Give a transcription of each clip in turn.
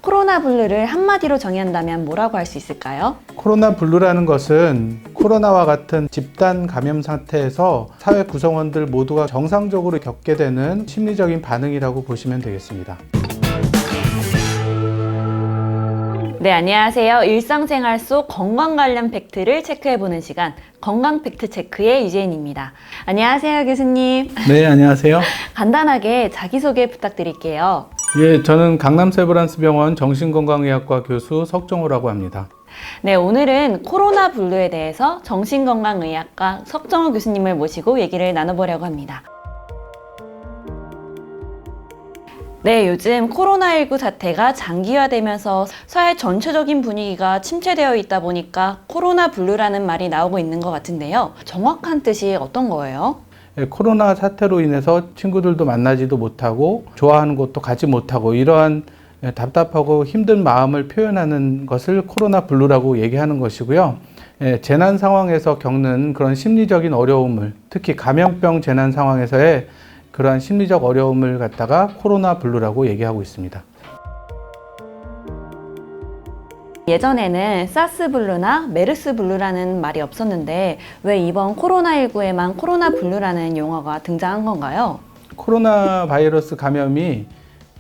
코로나 블루를 한마디로 정의한다면 뭐라고 할 수 있을까요? 코로나 블루라는 것은 코로나와 같은 집단 감염 상태에서 사회 구성원들 모두가 정상적으로 겪게 되는 심리적인 반응이라고 보시면 되겠습니다. 네, 안녕하세요. 일상생활 속 건강 관련 팩트를 체크해보는 시간, 건강 팩트 체크의 유재인입니다. 안녕하세요, 교수님. 네, 안녕하세요. 간단하게 자기소개 부탁드릴게요. 예, 저는 강남세브란스병원 정신건강의학과 교수 석정호라고 합니다. 네, 오늘은 코로나 블루에 대해서 정신건강의학과 석정호 교수님을 모시고 얘기를 나눠보려고 합니다. 네, 요즘 코로나19 사태가 장기화되면서 사회 전체적인 분위기가 침체되어 있다 보니까 코로나 블루라는 말이 나오고 있는 것 같은데요. 정확한 뜻이 어떤 거예요? 코로나 사태로 인해서 친구들도 만나지도 못하고 좋아하는 곳도 가지 못하고 이러한 답답하고 힘든 마음을 표현하는 것을 코로나 블루라고 얘기하는 것이고요. 재난 상황에서 겪는 그런 심리적인 어려움을, 특히 감염병 재난 상황에서의 그러한 심리적 어려움을 갖다가 코로나 블루라고 얘기하고 있습니다. 예전에는 사스 블루나 메르스 블루라는 말이 없었는데 왜 이번 코로나19에만 코로나 블루라는 용어가 등장한 건가요? 코로나 바이러스 감염이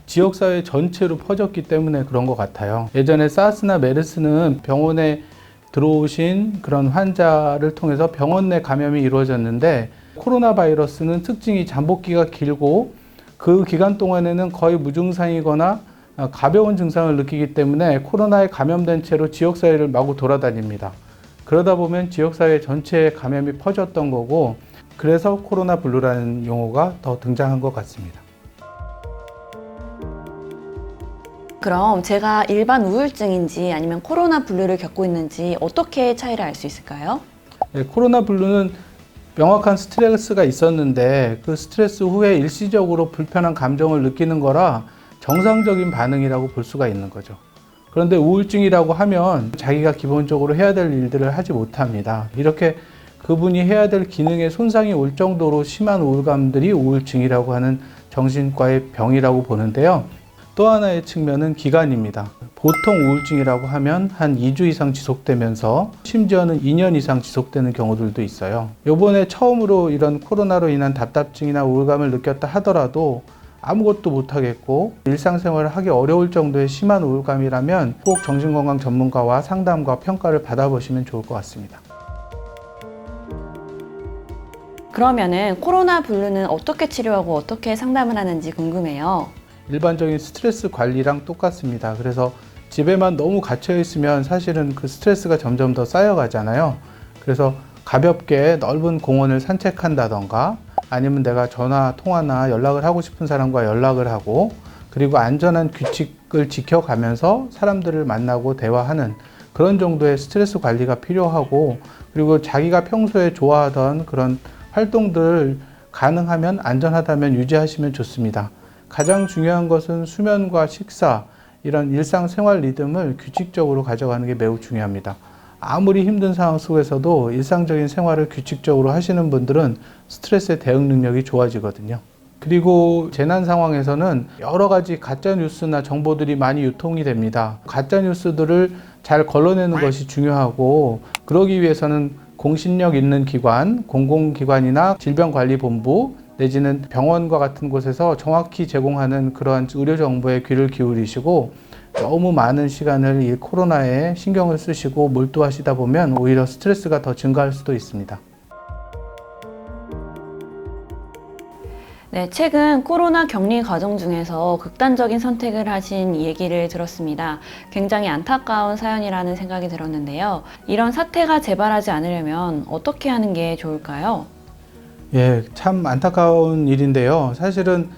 지역사회 전체로 퍼졌기 때문에 그런 것 같아요. 예전에 사스나 메르스는 병원에 들어오신 그런 환자를 통해서 병원 내 감염이 이루어졌는데 코로나 바이러스는 특징이 잠복기가 길고 그 기간 동안에는 거의 무증상이거나 가벼운 증상을 느끼기 때문에 코로나에 감염된 채로 지역사회를 마구 돌아다닙니다. 그러다 보면 지역사회 전체에 감염이 퍼졌던 거고 그래서 코로나 블루라는 용어가 더 등장한 것 같습니다. 그럼 제가 일반 우울증인지 아니면 코로나 블루를 겪고 있는지 어떻게 차이를 알 수 있을까요? 네, 코로나 블루는 명확한 스트레스가 있었는데 그 스트레스 후에 일시적으로 불편한 감정을 느끼는 거라 정상적인 반응이라고 볼 수가 있는 거죠. 그런데 우울증이라고 하면 자기가 기본적으로 해야 될 일들을 하지 못합니다. 이렇게 그분이 해야 될 기능에 손상이 올 정도로 심한 우울감들이 우울증이라고 하는 정신과의 병이라고 보는데요. 또 하나의 측면은 기간입니다. 보통 우울증이라고 하면 한 2주 이상 지속되면서 심지어는 2년 이상 지속되는 경우들도 있어요. 요번에 처음으로 이런 코로나로 인한 답답증이나 우울감을 느꼈다 하더라도 아무것도 못하겠고 일상생활을 하기 어려울 정도의 심한 우울감이라면 꼭 정신건강 전문가와 상담과 평가를 받아보시면 좋을 것 같습니다. 그러면은 코로나 블루는 어떻게 치료하고 어떻게 상담을 하는지 궁금해요. 일반적인 스트레스 관리랑 똑같습니다. 그래서 집에만 너무 갇혀 있으면 사실은 그 스트레스가 점점 더 쌓여가잖아요. 그래서 가볍게 넓은 공원을 산책한다던가 아니면 내가 전화, 통화나 연락을 하고 싶은 사람과 연락을 하고 그리고 안전한 규칙을 지켜가면서 사람들을 만나고 대화하는 그런 정도의 스트레스 관리가 필요하고 그리고 자기가 평소에 좋아하던 그런 활동들을 가능하면 안전하다면 유지하시면 좋습니다. 가장 중요한 것은 수면과 식사, 이런 일상생활 리듬을 규칙적으로 가져가는 게 매우 중요합니다. 아무리 힘든 상황 속에서도 일상적인 생활을 규칙적으로 하시는 분들은 스트레스의 대응 능력이 좋아지거든요. 그리고 재난 상황에서는 여러 가지 가짜 뉴스나 정보들이 많이 유통이 됩니다. 가짜 뉴스들을 잘 걸러내는 것이 중요하고 그러기 위해서는 공신력 있는 기관, 공공기관이나 질병관리본부 내지는 병원과 같은 곳에서 정확히 제공하는 그러한 의료 정보에 귀를 기울이시고 너무 많은 시간을 이 코로나에 신경을 쓰시고 몰두하시다 보면 오히려 스트레스가 더 증가할 수도 있습니다. 네, 최근 코로나 격리 과정 중에서 극단적인 선택을 하신 얘기를 들었습니다. 굉장히 안타까운 사연이라는 생각이 들었는데요. 이런 사태가 재발하지 않으려면 어떻게 하는 게 좋을까요? 예, 참 안타까운 일인데요. 사실은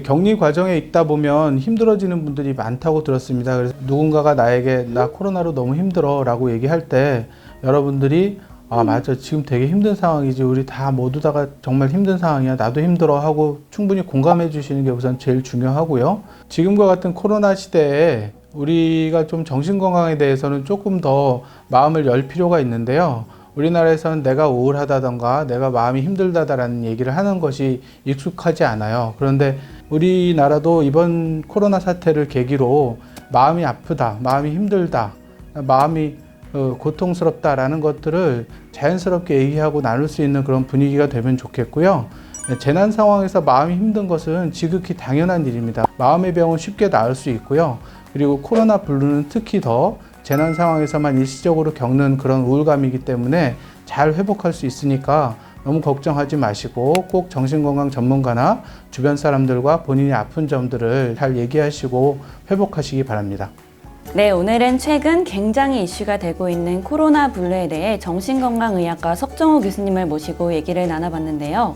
격리 과정에 있다 보면 힘들어지는 분들이 많다고 들었습니다. 그래서 누군가가 나에게 나 코로나로 너무 힘들어 라고 얘기할 때 여러분들이 아 맞아 지금 되게 힘든 상황이지 우리 다 모두 다가 정말 힘든 상황이야 나도 힘들어 하고 충분히 공감해 주시는 게 우선 제일 중요하고요. 지금과 같은 코로나 시대에 우리가 좀 정신건강에 대해서는 조금 더 마음을 열 필요가 있는데요. 우리나라에서는 내가 우울하다던가 내가 마음이 힘들다라는 얘기를 하는 것이 익숙하지 않아요. 그런데 우리나라도 이번 코로나 사태를 계기로 마음이 아프다, 마음이 힘들다, 마음이 고통스럽다라는 것들을 자연스럽게 얘기하고 나눌 수 있는 그런 분위기가 되면 좋겠고요. 재난 상황에서 마음이 힘든 것은 지극히 당연한 일입니다. 마음의 병은 쉽게 나을 수 있고요. 그리고 코로나 블루는 특히 더 재난 상황에서만 일시적으로 겪는 그런 우울감이기 때문에 잘 회복할 수 있으니까 너무 걱정하지 마시고 꼭 정신건강 전문가나 주변 사람들과 본인이 아픈 점들을 잘 얘기하시고 회복하시기 바랍니다. 네, 오늘은 최근 굉장히 이슈가 되고 있는 코로나 블루에 대해 정신건강의학과 석정호 교수님을 모시고 얘기를 나눠봤는데요.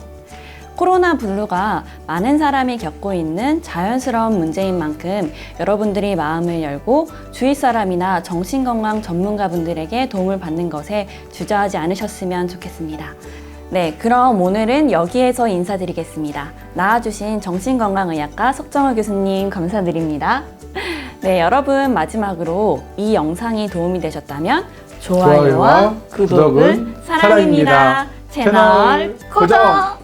코로나 블루가 많은 사람이 겪고 있는 자연스러운 문제인 만큼 여러분들이 마음을 열고 주위 사람이나 정신건강 전문가분들에게 도움을 받는 것에 주저하지 않으셨으면 좋겠습니다. 네, 그럼 오늘은 여기에서 인사드리겠습니다. 나와주신 정신건강의학과 석정호 교수님 감사드립니다. 네, 여러분 마지막으로 이 영상이 도움이 되셨다면 좋아요와 구독은 사랑입니다. 채널 고정!